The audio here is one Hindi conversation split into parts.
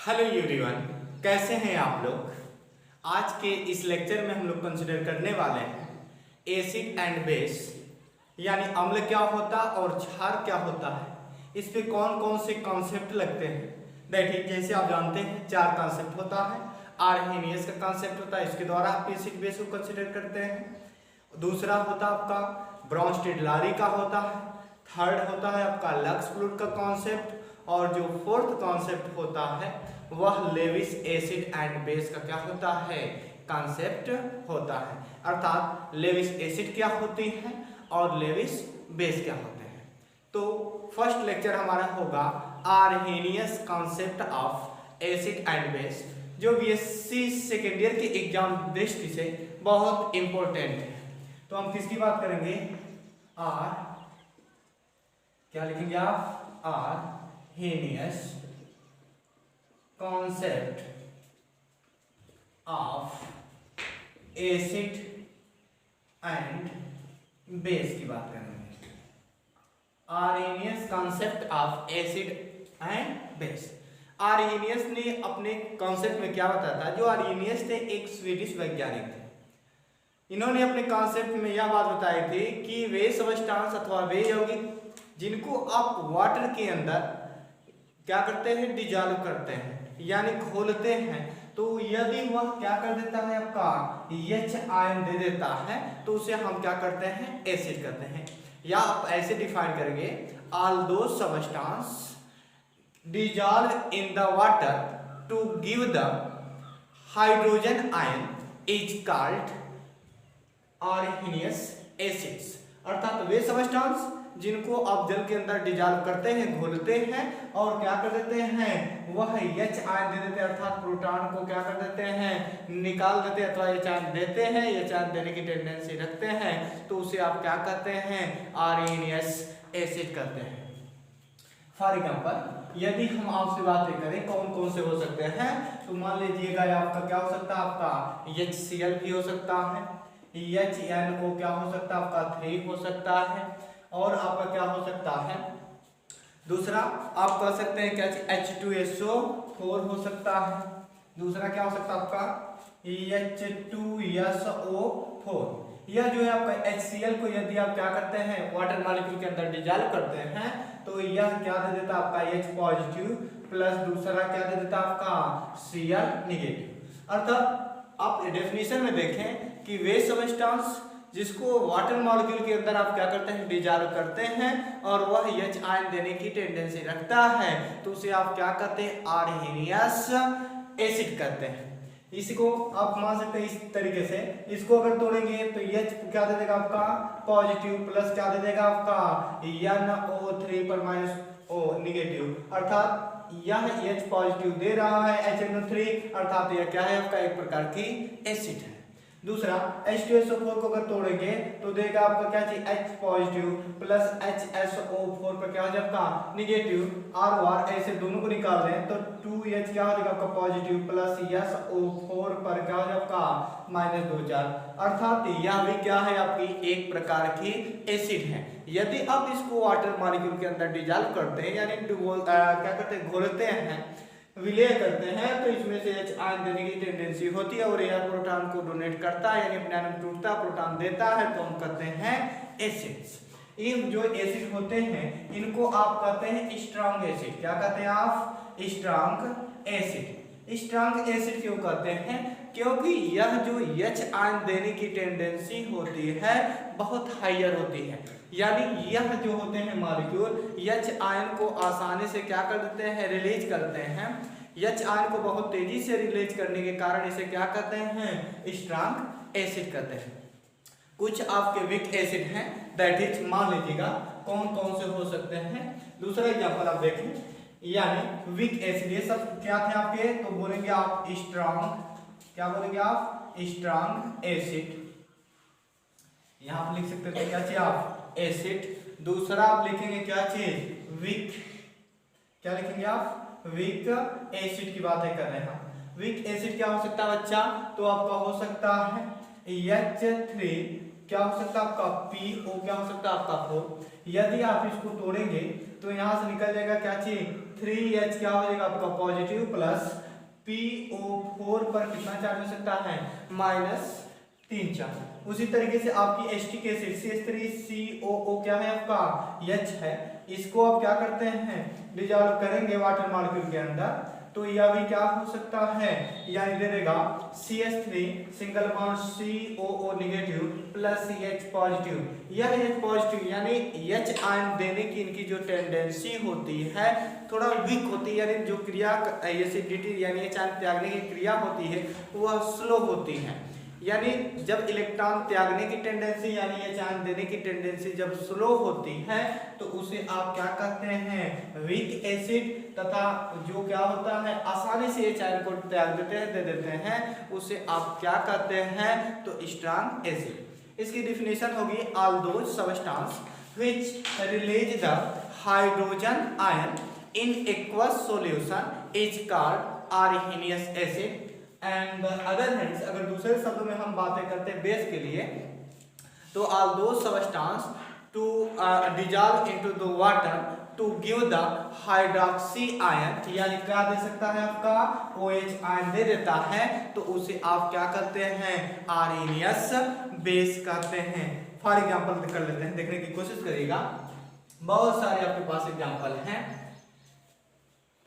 हेलो एवरीवन, कैसे हैं आप लोग। आज के इस लेक्चर में हम लोग कंसिडर करने वाले हैं एसिड एंड बेस, यानी अम्ल क्या होता है और क्षार क्या होता है, इस पे कौन कौन से कॉन्सेप्ट लगते हैं। देखिए, जैसे आप जानते हैं 4 कॉन्सेप्ट होता है। आर्हेनियस का कॉन्सेप्ट होता है, इसके द्वारा आप एसिड बेस को कंसिडर करते हैं। दूसरा होता है आपका ब्राउन-स्टिडलारी का होता है। थर्ड होता है आपका लक्स-फ्लूट का कॉन्सेप्ट। और जो फोर्थ कॉन्सेप्ट होता है वह लेविस एसिड एंड बेस का क्या होता है, कॉन्सेप्ट होता है। अर्थात लेविस एसिड क्या होती है और लेविस बेस क्या होते हैं। तो फर्स्ट लेक्चर हमारा होगा Arrhenius concept of acid and base, जो बीएससी सेकेंड ईयर के एग्जाम दृष्टि से बहुत इंपॉर्टेंट है। तो हम किसकी बात करेंगे, क्या लिखेंगे आप, Arrhenius concept of acid and base की बात करेंगे। Arrhenius concept of acid and base. Arrhenius ने अपने कॉन्सेप्ट में क्या बताया था, जो आर्हेनियस थे एक स्वीडिश वैज्ञानिक थे। इन्होंने अपने कॉन्सेप्ट में यह बात बताई थी कि वे सब्सटेंस अथवा वे यौगिक जिनको आप वाटर के अंदर क्या करते हैं, डिजॉल्व करते हैं यानी घोलते हैं, तो यदि वह क्या कर देता है आपका H आयन दे देता है तो उसे हम क्या करते हैं, एसिड करते हैं। या आप ऐसे डिफाइन करेंगे, ऑल दो substance dissolve in the water to give the hydrogen ion is called Arrhenius acids. अर्थात वे सब्सटेंस जिनको आप जल के अंदर डिजॉल्व करते हैं, घोलते हैं और क्या कर देते हैं, वह H आयन दे देते हैं। अर्थात प्रोटॉन को क्या कर देते हैं, निकाल देते हैं अथवा H आयन देते हैं, H आयन देने की टेंडेंसी रखते हैं, तो उसे आप क्या कहते हैं, आर्हेनियस एसिड कहते हैं। फॉर एग्जाम्पल, यदि हम आपसे बातें करें कौन कौन से हो सकते हैं, तो मान लीजिएगा आपका क्या हो सकता है, आपका HCl भी हो सकता है, HNO क्या हो सकता है, आपका 3 हो सकता है, और आपका क्या हो सकता है, दूसरा आप कह सकते हैं क्या, H2SO4 हो सकता है। दूसरा क्या हो सकता है आपका H2SO4। यह जो है आपका HCl को यदि आप क्या करते हैं, वाटर मॉलिक्यूल के अंदर डिजॉल्व करते हैं, तो यह क्या दे देता है आपका H पॉजिटिव प्लस दूसरा क्या दे देता है आपका Cl निगेटिव। अर्थात आप डेफिनेशन में देखें कि वे सब्सटेंस जिसको वाटर मॉलिक्यूल के अंदर आप क्या करते हैं, डिजॉल्व करते हैं और वह H आयन देने की टेंडेंसी रखता है, तो उसे आप क्या कहते हैं, आर्हेनियस एसिड कहते हैं। इसको आप मान सकते हैं इस तरीके से, इसको अगर तोड़ेंगे तो H क्या दे देगा आपका पॉजिटिव प्लस क्या दे देगा आपका NO3 पर माइनस O निगेटिव। अर्थात यह H पॉजिटिव दे रहा है HNO3, अर्थात यह क्या है आपका एक प्रकार की एसिड है। दूसरा H2SO4 को अगर तोड़ेंगे तो देगा आपका क्या चाहिए, H पॉजिटिव प्लस HSO4 पर क्या हो जाएगा निगेटिव, और ऐसे दोनों को निकाल दें तो 2H क्या हो जाएगा आपका पॉजिटिव प्लस SO4 पर क्या हो जाएगा -2 चार्ज। अर्थात यह भी क्या है, आपकी एक प्रकार की एसिड है। यदि आप इसको वाटर मॉलिक्यूल के अंदर डिजॉल्व करते हैं यानी क्या करते हैं, घोलते हैं, विलय करते हैं, तो इसमें से H आयन देने की टेंडेंसी होती है और यह प्रोटॉन को डोनेट करता है यानी अपने एटम टूटता है, प्रोटॉन देता है, तो हम कहते हैं एसिड्स। इन जो एसिड होते हैं इनको आप कहते हैं स्ट्रॉन्ग एसिड। क्या कहते हैं आप, स्ट्रॉन्ग एसिड। स्ट्रॉन्ग एसिड क्यों कहते हैं, क्योंकि यह जो H आयन देने की टेंडेंसी होती है बहुत हायर होती है, यानी यह जो होते हैं मॉलिक्यूल H आयन को आसानी से क्या कर देते हैं, रिलीज करते हैं। H आयन को बहुत तेजी से रिलीज करने के कारण इसे क्या कहते हैं, स्ट्रॉन्ग एसिड कहते हैं। कुछ आपके वीक एसिड हैं, दैट इज मान लीजिएगा कौन कौन से हो सकते हैं। दूसरा एग्जांपल आप देखें, यानी वीक एसिड, ये सब क्या थे आपके, तो बोलेंगे आप स्ट्रॉन्ग, क्या बोलेंगे आप, स्ट्रॉन्ग एसिड। यहां पर लिख सकते थे क्या चाहिए आप, एसिड। दूसरा आप लिखेंगे क्या चीज, वीक, क्या लिखेंगे आप, वीक एसिड की बातें कर रहे हैं। वीक एसिड क्या हो सकता है बच्चा, तो आपका हो सकता है H3 क्या हो सकता है आपका PO, क्या हो सकता है आपका 4। यदि आप इसको तोड़ेंगे तो यहाँ से निकल जाएगा क्या चीज 3H, क्या हो जाएगा आपका पॉजिटिव, प्लस PO4 पर कितना चार्ज हो सकता है -3 चार्ज। उसी तरीके से आपकी एस्टिक एसिड CH3COO क्या है आपका H है, इसको आप क्या करते हैं डिजॉल्व करेंगे वाटर मॉलिक्यूल के अंदर, तो यह भी क्या हो सकता है, यानी दे देगा CH3 single bond COO negative plus CH positive. यह H पॉजिटिव यानी H आयन देने की इनकी जो टेंडेंसी होती है थोड़ा वीक होती है, यानी जो क्रिया एसिडिटी यानी H आयन त्यागने की क्रिया होती है वह स्लो होती है। यानी जब इलेक्ट्रॉन त्यागने की टेंडेंसी यानी H आयन देने की टेंडेंसी जब स्लो होती है तो उसे आप क्या कहते हैं वीक एसिड, तथा जो क्या होता है आसानी से H आयन को त्याग दे देते हैं उसे आप क्या कहते हैं तो स्ट्रॉन्ग एसिड। इसकी डिफिनेशन होगी all those substance which release the hydrogen ion in aqueous solution is called arsenious acid and other hands. अगर दूसरे शब्दों में हम बातें करते हैं बेस के लिए तो all those substance to dissolve into the water to give the hydroxy ion, यानी क्या दे सकता है आपका OH आयन दे देता है तो उसे आप क्या कहते हैं आर्सेनियस बेस कहते हैं। फॉर एग्जांपल कर लेते हैं, देखने की कोशिश करिएगा, बहुत सारे आपके पास एग्जांपल हैं।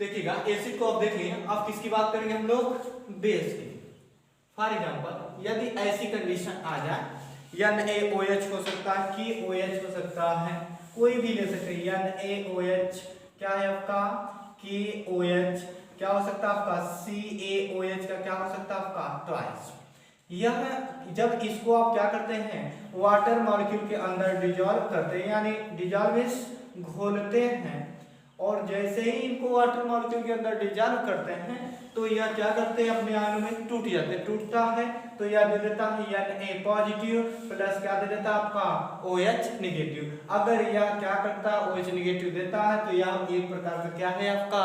देखिएगा एसिड को आप देख लिए, अब किसकी बात करेंगे हम लोग बेस की। फॉर एग्जांपल यदि ऐसी कंडीशन आ जाए NaOH हो सकता है KOH हो सकता है, कोई भी ले सकते हैं NaOH, क्या है आपका KOH, क्या हो सकता है आपका CaOH का क्या हो सकता है आपका ट्वाइस। यह जब इसको आप क्या करते हैं वाटर मॉलिक्यूल के अंदर डिजॉल्व करते हैं, यानी डिजॉल्व मींस घोलते हैं, और जैसे ही इनको वाटर मॉलिक्यूल के अंदर डिजॉल्व करते हैं तो यह क्या करते हैं अपने आयनों में टूट जाते हैं, टूटता है तो यह दे देता है Na पॉजिटिव प्लस क्या दे देता है आपका OH नेगेटिव। अगर यह क्या करता है OH नेगेटिव देता है तो यह एक प्रकार का क्या है आपका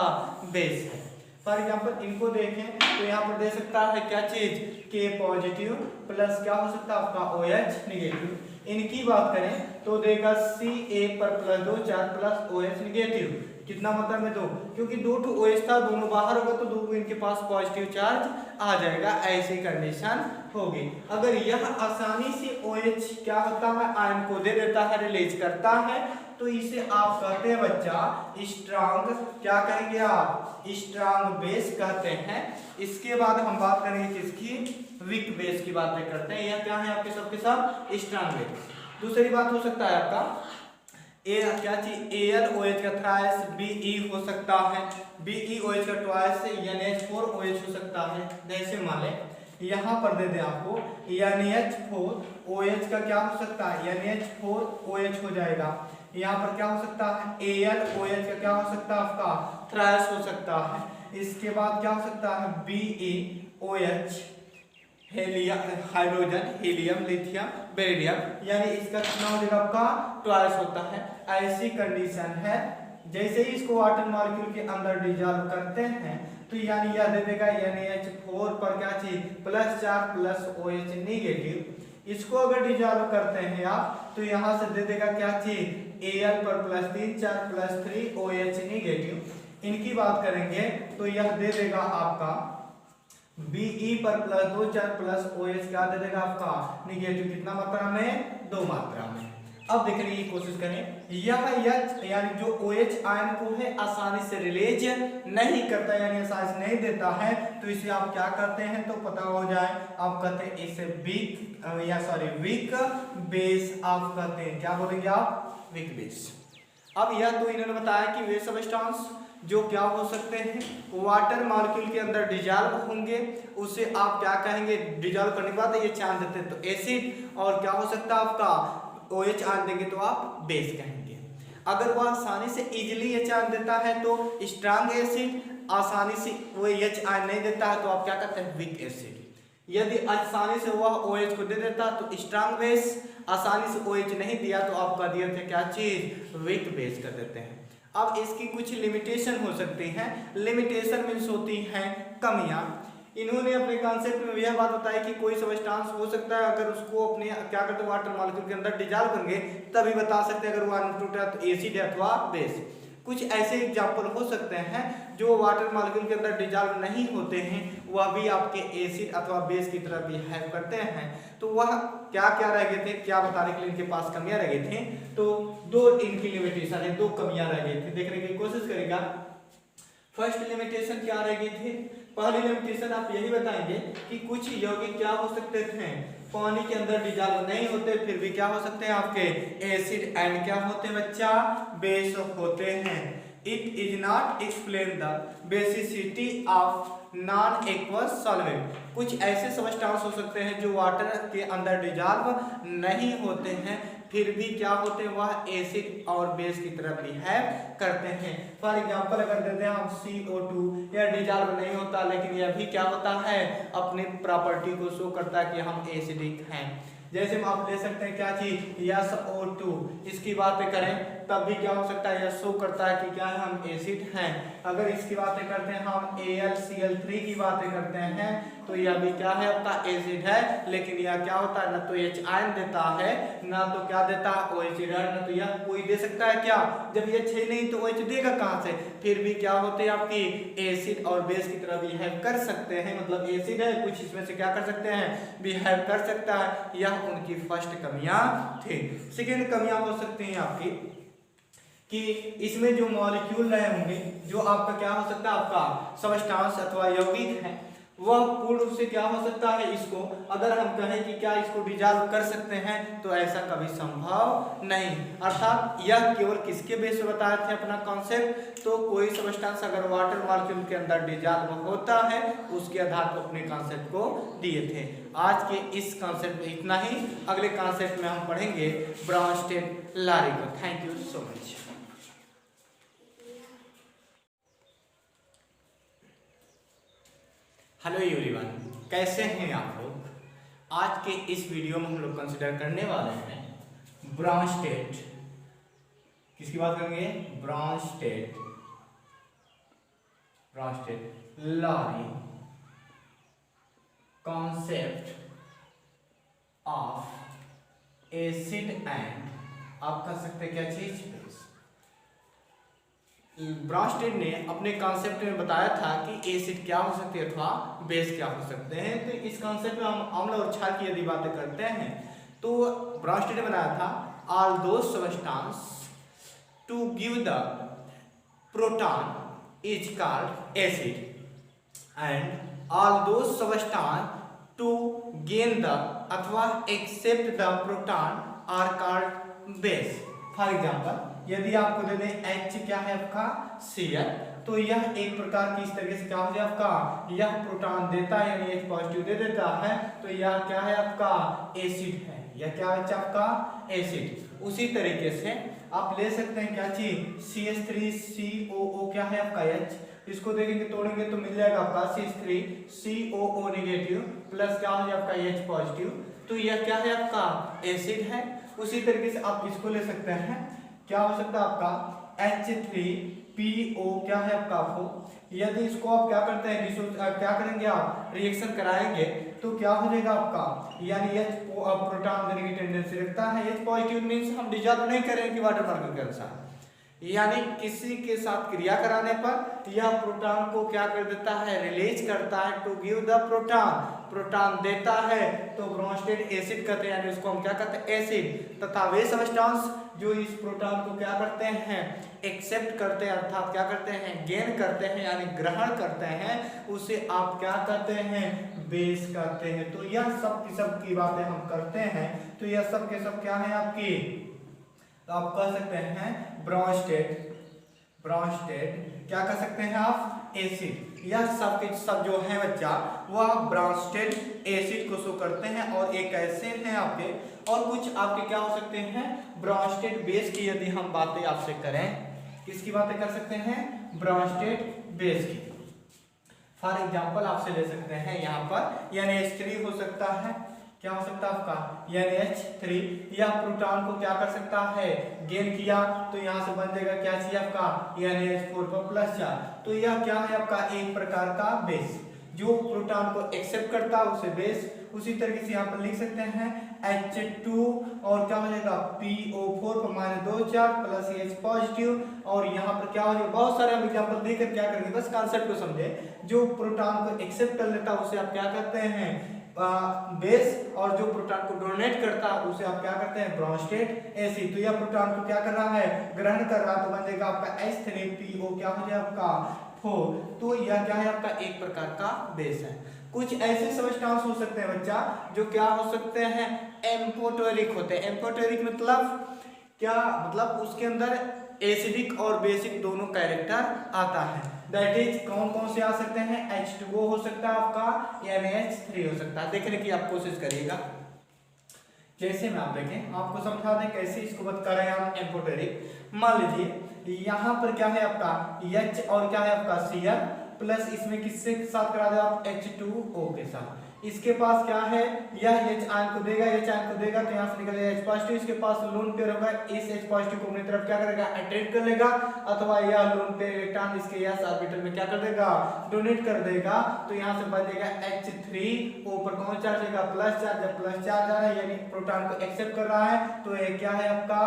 बेस है। फॉर एग्जांपल इनको देखें तो यहाँ पर दे सकता है क्या चीज K पॉजिटिव प्लस क्या हो सकता है आपका OH नेगेटिव। इनकी बात करें तो देगा Ca पर plus 2 charge plus OH negative, कितना मतलब में 2, क्योंकि 2 to OH था, दोनों बाहर होगा तो 2 इनके पास पॉजिटिव चार्ज आ जाएगा, ऐसी कंडीशन होगी। अगर यह आसानी से OH क्या होता है आयन को दे देता है रिलीज करता है तो इसे आप कहते हैं बच्चा स्ट्रॉन्ग, क्या कहेंगे आप स्ट्रॉन्ग बेस कहते हैं। इसके बाद हम बात करेंगे किसकी वीक बेस की बातें करते हैं। यह क्या है आपके सबके सब स्ट्रॉन्ग बेस। दूसरी बात हो सकता है आपका क्या चीज AlOH का थ्राइस Be हो सकता है, BeOH का ट्वाइस NH4OH हो सकता है। जैसे मान लें यहाँ पर दे दें आपको NH4OH का क्या हो सकता है NH4OH हो जाएगा। यहाँ पर क्या हो सकता है AlOH का क्या हो सकता है आपका थ्राइस हो सकता है। इसके बाद क्या हो सकता है BeOH helium hydrogen helium lithium beryllium, यानी इसका कितना हो जाएगा आपका ट्वाइस होता है। ऐसी कंडीशन है जैसे ही इसको वाटर मॉलिक्यूल के अंदर डिजॉल्व करते हैं तो यानी यह दे देगा NH4 पर क्या चीज प्लस 4 प्लस OH नेगेटिव। इसको अगर डिजॉल्व करते हैं आप तो यहाँ से दे देगा क्या चीज Al पर प्लस 3 4 प्लस 3 OH नेगेटिव। इनकी बात करेंगे तो यह दे देगा आपका Be पर प्लस 2 4 प्लस OH क्या दे देगा आपका निगेटिव, कितना मात्रा में 2 मात्रा में। अब देखने की कोशिश करें यह यानी जो OH आयन को है आसानी से रिलीज नहीं करता यानी आसानी से नहीं देता है तो इसे आप क्या करते हैं तो पता हो जाए आप कहते हैं इसे वीक बेस आप कहते हैं। क्या बोलेंगे आप वीक बेस। अब यह तो इन्होंने बताया कि वे सब्सटेंस जो क्या हो सकते हैं वाटर मॉलिक्यूल के अंदर डिजॉल्व होंगे, उसे आप क्या कहेंगे डिजॉल्व करने के बाद ये चांद देते हैं तो एसिड, और क्या हो सकता है आपका OH आयन देंगे तो आप बेस कहेंगे। अगर वह आसानी से इजीली H आयन देता है तो स्ट्रॉन्ग एसिड, आसानी से वो H आयन नहीं देता है तो आप क्या कहते हैं वीक एसिड। यदि आसानी से वह OH को दे देता तो स्ट्रॉन्ग बेस, आसानी से OH नहीं दिया तो आप कह दिए थे क्या चीज वीक बेस कर देते हैं। अब इसकी कुछ लिमिटेशन हो सकती हैं। लिमिटेशन मीन्स होती हैं कमियां। इन्होंने अपने कॉन्सेप्ट में यह बात बताई कि कोई सब्सटेंस हो सकता है, अगर उसको अपने क्या करते हैं वाटर मॉलिक्यूल के अंदर डिजॉल्व करेंगे तभी बता सकते हैं अगर वो अनफ्रूटेड तो एसिड है अथवा बेस। कुछ ऐसे एग्जाम्पल हो सकते हैं जो वाटर मॉलिक्यूल के अंदर डिजॉल्व नहीं होते हैं, वह भी आपके एसिड अथवा बेस की तरह बिहेव करते हैं। तो वह क्या क्या रह गए थे, क्या बताने के लिए इनके पास कमियां रह गई थी, तो दो इनकी लिमिटेशन है, दो कमियां रह गई थी, देखने की कोशिश करेगा। फर्स्ट लिमिटेशन क्या रह गई थी, पहली लिमिटेशन आप यही बताएंगे कि कुछ यौगिक क्या हो सकते थे, पानी के अंदर डिजॉल्व नहीं होते फिर भी क्या हो सकते हैं आपके एसिड एंड क्या होते हैं बच्चा, बेस होते हैं। It is not explain the basicity of non aqueous solvent. कुछ ऐसे सब्सटेंस हो सकते हैं जो वाटर के अंदर डिजॉल्व नहीं होते हैं फिर भी क्या होते हैं वह एसिड और बेस की तरह बिहेव करते हैं। फॉर एग्जांपल अगर देते हैं हम CO2, यह डिजॉल्व नहीं होता लेकिन यह भी क्या होता है अपनी प्रॉपर्टी को शो करता है कि हम एसिडिक हैं। जैसे हम आप ले सकते हैं क्या चीज SO2, इसकी बातें करें तब भी क्या हो सकता है यह शो करता है कि क्या है हम एसिड हैं। अगर इसकी बातें करते हैं हम AlCl3 की बातें करते हैं तो यह भी क्या है आपका एसिड है, लेकिन यह क्या होता है ना तो H आयन देता है ना तो क्या देता है OH, ना तो यह कोई दे सकता है क्या, जब ये H नहीं तो OH देगा कहां से, फिर भी क्या होते हैं आपकी एसिड और बेस की तरह बिहेव कर सकते हैं, मतलब एसिड है कुछ इसमें से क्या कर सकते हैं बिहेव कर सकता है। यह उनकी फर्स्ट कमियां थी। सेकेंड कमियां हो सकती हैं आपकी कि इसमें जो मॉलिक्यूल रहे होंगे, जो आपका क्या हो सकता है आपका सब्सटेंस अथवा यौगिक है, वह पूर्ण रूप से क्या हो सकता है, इसको अगर हम कहें कि क्या इसको डिजॉल्व कर सकते हैं तो ऐसा कभी संभव नहीं। अर्थात यह केवल किसके बेस पे बताए थे अपना कॉन्सेप्ट, तो कोई सब्सटेंस अगर वाटर मॉलिक्यूल के अंदर डिजॉल्व होता है उसके आधार पर अपने कॉन्सेप्ट को दिए थे। आज के इस कॉन्सेप्ट में इतना ही, अगले कॉन्सेप्ट में हम पढ़ेंगे ब्राउनस्टेड-लारी को। Thank you so much. Hello everyone, कैसे हैं आप लोग। आज के इस वीडियो में हम लोग कंसिडर करने वाले हैं ब्राउनस्टेड, किसकी बात करेंगे, ब्राउनस्टेड-लारी कॉन्सेप्ट ऑफ एसिड एंड आप कह सकते हैं क्या चीज। ब्राउनस्टेड ने अपने कॉन्सेप्ट में बताया था कि एसिड क्या हो सकते हैं अथवा बेस क्या हो सकते हैं। तो इस कॉन्सेप्ट में हम अम्ल और क्षार की यदि बातें करते हैं तो ब्राउनस्टेड ने बनाया था all those substance to give the proton is called acid and all those substance to gain the अथवा accept the proton are called base. For example यदि आपको दे दें H क्या है आपका Cl, तो यह एक प्रकार की इस तरीके से क्या हो जाए आपका, यह प्रोटॉन देता है यानी H पॉजिटिव दे देता है तो यह क्या है आपका एसिड है, यह क्या है आपका एसिड। उसी तरीके से आप ले सकते हैं क्या चीज CH3COO क्या है आपका H, इसको देखेंगे तोड़ेंगे तो मिल जाएगा आपका CH3COO नेगेटिव प्लस क्या हो जाए आपका H पॉजिटिव, तो यह क्या है आपका एसिड है। उसी तरीके से आप इसको ले सकते हैं क्या हो सकता है आपका H3PO क्या है आपका आपको, यदि इसको आप क्या करते हैं क्या करेंगे आप रिएक्शन कराएंगे तो क्या हो जाएगा आपका, यानी H प्रोटॉन देने की टेंडेंसी रखता है। H पॉजिटिव मींस हम डिजॉल्व नहीं करेंगे वाटर मॉलिक्यूल के अनुसार, यानी किसी के साथ क्रिया कराने पर यह प्रोटॉन को क्या कर देता है रिलीज करता है to give the proton, proton देता है तो ब्राउनस्टेड एसिड कहते हैं, यानी उसको हम क्या कहते हैं एसिड। तथा वे सब्सटेंस जो इस प्रोटॉन को क्या करते हैं एक्सेप्ट करते हैं अर्थात क्या करते हैं गेन करते हैं यानी ग्रहण करते हैं, उसे आप क्या कहते हैं बेस कहते हैं। तो यह सब की बातें हम करते हैं, तो यह सब के सब क्या है आपकी, तो आप कह सकते हैं ब्राउनस्टेड क्या कह सकते हैं आप एसिड। यह सब के सब जो है बच्चा वह ब्राउनस्टेड एसिड को शो करते हैं और एक ऐसे हैं आपके, और कुछ आपके क्या हो सकते हैं ब्राउनस्टेड बेस की यदि हम बातें आपसे करें, किसकी बातें कर सकते हैं ब्राउनस्टेड बेस की। फॉर एग्जांपल आपसे ले सकते हैं यहाँ पर NH3 हो सकता है, क्या हो सकता है आपका NH3, या प्रोटॉन को क्या कर सकता है गेन किया तो यहाँ से बन जाएगा क्या चाहिए आपका NH4 पर प्लस चार्ज, तो यह क्या है आपका एक प्रकार का बेस। जो प्रोटॉन को एक्सेप्ट करता है उसे बेस। उसी तरीके से यहाँ पर लिख सकते हैं H2 और क्या हो जाएगा PO4 पर -2 चार्ज प्लस H पॉजिटिव, और यहाँ पर क्या हो जाएगा, बहुत सारे हम एग्जांपल देकर क्या करेंगे, बस कॉन्सेप्ट को समझे। जो प्रोटॉन को एक्सेप्ट कर लेता है उसे आप क्या कहते हैं बेस, और जो प्रोटॉन को डोनेट करता है उसे आप क्या करते हैं ब्रोंस्टेड एसिड। तो यह प्रोटॉन को क्या कर रहा है, ग्रहण कर रहा है, तो बन जाएगा आपका H3PO क्या हो जाएगा आपका 4। तो यह क्या है आपका एक प्रकार का बेस है। कुछ ऐसे सब्सटेंस हो सकते हैं बच्चा जो क्या हो सकते हैं एम्फोटेरिक होते हैं। एम्फोटेरिक मतलब क्या, मतलब उसके अंदर एसिडिक और बेसिक दोनों कैरेक्टर आता है। दैट इज कौन कौन से आ सकते हैं, H2O हो सकता है आपका, NH3 हो सकता है। देखने की आप कोशिश करिएगा। जैसे में आप देखें, आपको समझा दें कैसे इसको बात कर रहे हैं हम एम्फोटेरिक। मान लीजिए यहाँ पर क्या है आपका H और क्या है आपका Cl प्लस इसमें किससे साथ करा दे आप H2O के साथ। इसके पास क्या है, यह H आयन को देगा, H आयन को देगा तो यहाँ से निकलेगा H पॉजिटिव। इसके पास लोन पेयर होगा, इस H पॉजिटिव को अपनी तरफ क्या करेगा अट्रैक्ट कर लेगा, अथवा यह लोन पेयर इलेक्ट्रॉन इसके s ऑर्बिटल में क्या कर देगा डोनेट कर देगा। तो यहाँ से बच जाएगा H3O पर कौन चार्ज रहेगा प्लस चार्ज। जब प्लस चार्ज आ रहा है यानी प्रोटॉन को एक्सेप्ट कर रहा है तो यह क्या है आपका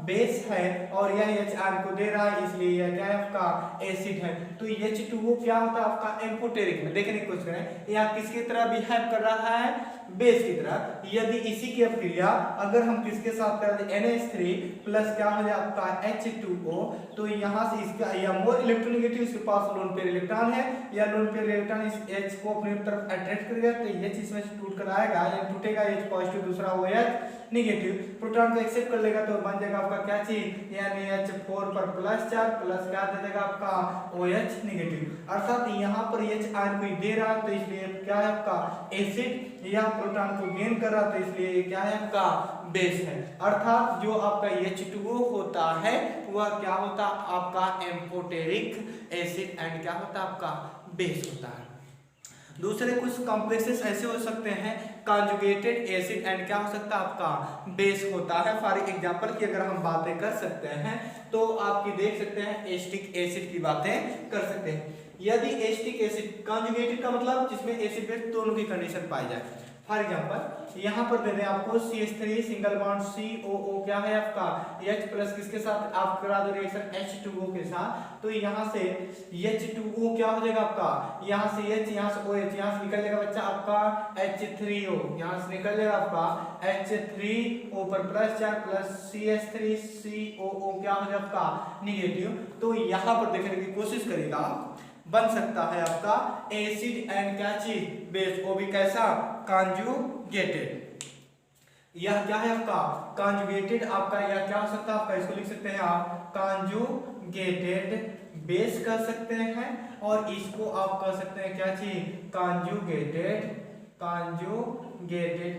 बेस है, और यह H आयन को दे रहा है इसलिए यह क्या है आपका एसिड है। तो H2O क्या होता है आपका एम्फोटेरिक में। देखने की कोशिश करें, यहाँ किसकी तरह बिहेव कर रहा है बेस की तरह। यदि इसी की अपक्रिया अगर हम किसके साथ कर दें NH3 प्लस क्या हो जाए आपका H2O, तो यहाँ से इसका या मोर इलेक्ट्रोनेगेटिव, इसके पास लोन पेयर इलेक्ट्रॉन है, या लोन पेयर इलेक्ट्रॉन इस H को अपनी तरफ अट्रैक्ट करेगा तो H इसमें से टूट कर आएगा, या टूटेगा H पॉजिटिव, दूसरा OH नेगेटिव। प्रोटॉन को एक्सेप्ट कर लेगा तो बन जाएगा आपका क्या चीज, यानी H4 पर प्लस चार्ज प्लस क्या दे देगा आपका OH नेगेटिव। अर्थात यहाँ पर H आयन को दे रहा तो इसलिए क्या है आपका एसिड, या प्रोटॉन को गेन कर रहा तो इसलिए क्या है आपका बेस है। अर्थात जो आपका H2O होता है वह क्या होता आपका एम्फोटेरिक एसिड एंड क्या होता आपका बेस होता है। दूसरे कुछ कॉम्प्लेक्सेस ऐसे हो सकते हैं कॉन्जुगेटेड एसिड एंड क्या हो सकता है आपका बेस होता है। फॉर एग्जांपल की अगर हम बातें कर सकते हैं तो आपकी देख सकते हैं एसिटिक एसिड की बातें कर सकते हैं। यदि एसिटिक एसिड कॉन्जुगेटेड का मतलब जिसमें एसिड बेस दोनों की कंडीशन पाई जाए। फॉर एग्जांपल यहाँ पर दे दें आपको CH3 सिंगल बॉन्ड COO क्या है आपका H प्लस किसके साथ आप करा दो रिएक्शन H2O के साथ, तो यहाँ से H2O क्या हो जाएगा आपका, यहाँ से H, यहाँ से OH, यहाँ से निकल जाएगा बच्चा आपका H3O, यहाँ से निकल जाएगा आपका H3O पर प्लस चार्ज प्लस CH3COO क्या हो जाएगा आपका निगेटिव। तो यहाँ पर देखने की कोशिश करेगा, बन सकता है आपका एसिड एंड क्या चीज बेस, वो भी कैसा कॉन्जुगेटेड। यह क्या है आपका कॉन्जुगेटेड, आपका यह क्या हो सकता है आपका, इसको लिख सकते हैं आप कॉन्जुगेटेड बेस कर सकते हैं, और इसको आप कर सकते हैं क्या चीज कॉन्जुगेटेड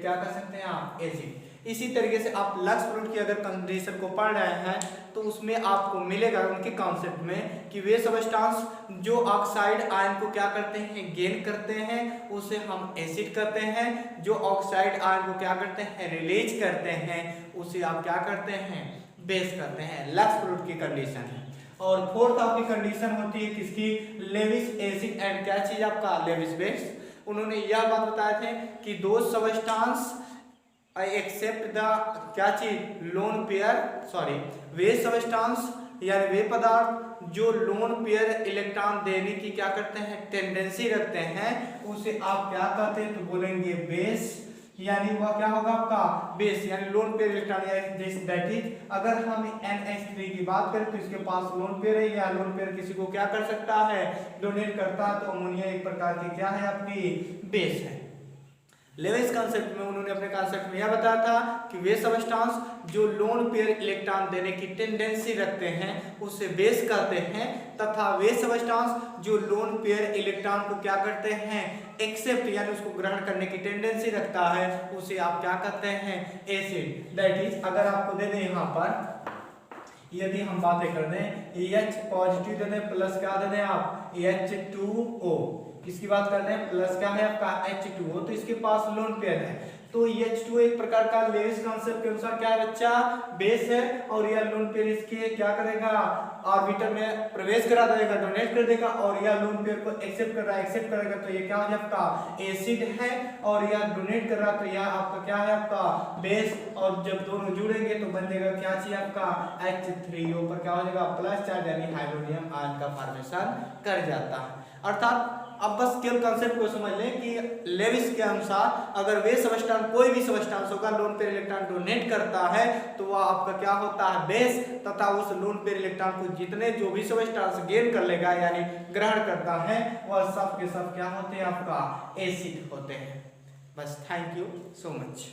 क्या कर सकते हैं आप एसिड। इसी तरीके से आप लक्स फ्रूट की अगर कंडीशन को पढ़ रहे हैं तो उसमें आपको मिलेगा उनके कॉन्सेप्ट में कि वे सब्सटेंस जो ऑक्साइड आयन को क्या करते हैं गेन करते हैं उसे हम एसिड कहते हैं, जो ऑक्साइड आयन को क्या करते हैं रिलीज करते हैं उसे आप क्या करते हैं बेस करते हैं। लक्स फ्रूट की कंडीशन है। और फोर्थ आपकी कंडीशन होती है किसकी, लेविस एसिड एंड क्या चीज आपका लेविस बेस। उन्होंने यह बात बताए थे कि दो सब्सटेंस एक्सेप्ट द क्या चीज लोन पेयर, सॉरी वे सब्सटेंस यानी वे पदार्थ जो लोन पेयर इलेक्ट्रॉन देने की क्या करते हैं टेंडेंसी रखते हैं उसे आप क्या कहते हैं, तो बोलेंगे बेस, यानी वह क्या होगा आपका बेस, यानी लोन पेयर इलेक्ट्रॉन। जैसे दैट इज अगर हम NH3 की बात करें तो इसके पास लोन पेयर है, या लोन पेयर किसी को क्या कर सकता है डोनेट करता है, तो अमोनिया एक प्रकार की क्या है आपकी बेस है। लेविस कॉन्सेप्ट में उन्होंने अपने कॉन्सेप्ट में यह बताया था कि वे सब्सटेंस जो लोन पेयर इलेक्ट्रॉन देने की टेंडेंसी रखते हैं उसे बेस कहते हैं, तथा वे सब्सटेंस जो लोन पेयर इलेक्ट्रॉन को क्या करते हैं एक्सेप्ट यानी उसको ग्रहण करने की टेंडेंसी रखता है उसे आप क्या कहते हैं एसिड। दैट इज अगर आपको दे दें यहाँ पर, यदि हम बातें कर दें H पॉजिटिव दे दें प्लस क्या दे दें आप H2O, किसकी बात कर रहे हैं प्लस क्या है आपका H2O, तो इसके पास लोन पेयर है, तो H2O एक प्रकार का लेविस कॉन्सेप्ट के अनुसार क्या है बच्चा बेस है, और यह लोन पेयर इसके क्या करेगा ऑर्बिटर में प्रवेश करा देगा, डोनेट कर देगा, और यह लोन पेयर को एक्सेप्ट कर रहा है, एक्सेप्ट करेगा तो ये क्या हो जाए आपका एसिड है, और यह डोनेट कर रहा तो यह आपका क्या है आपका बेस, और जब दोनों जुड़ेंगे तो बन जाएगा क्या चाहिए आपका H3O पर क्या हो जाएगा प्लस चार्ज, यानी हाइड्रोनियम आयन का फॉर्मेशन कर जाता है। अर्थात अब बस केवल कंसेप्ट को समझ लें कि लेविस के अनुसार अगर वे सबस्टांस कोई भी सबस्टांस होगा लोन पेयर इलेक्ट्रॉन डोनेट करता है तो वह आपका क्या होता है बेस, तथा उस लोन पेयर इलेक्ट्रॉन को जितने जो भी सबस्टांस गेन कर लेगा यानी ग्रहण करता है वह सब के सब क्या होते हैं आपका एसिड होते हैं। बस थैंक यू सो मच।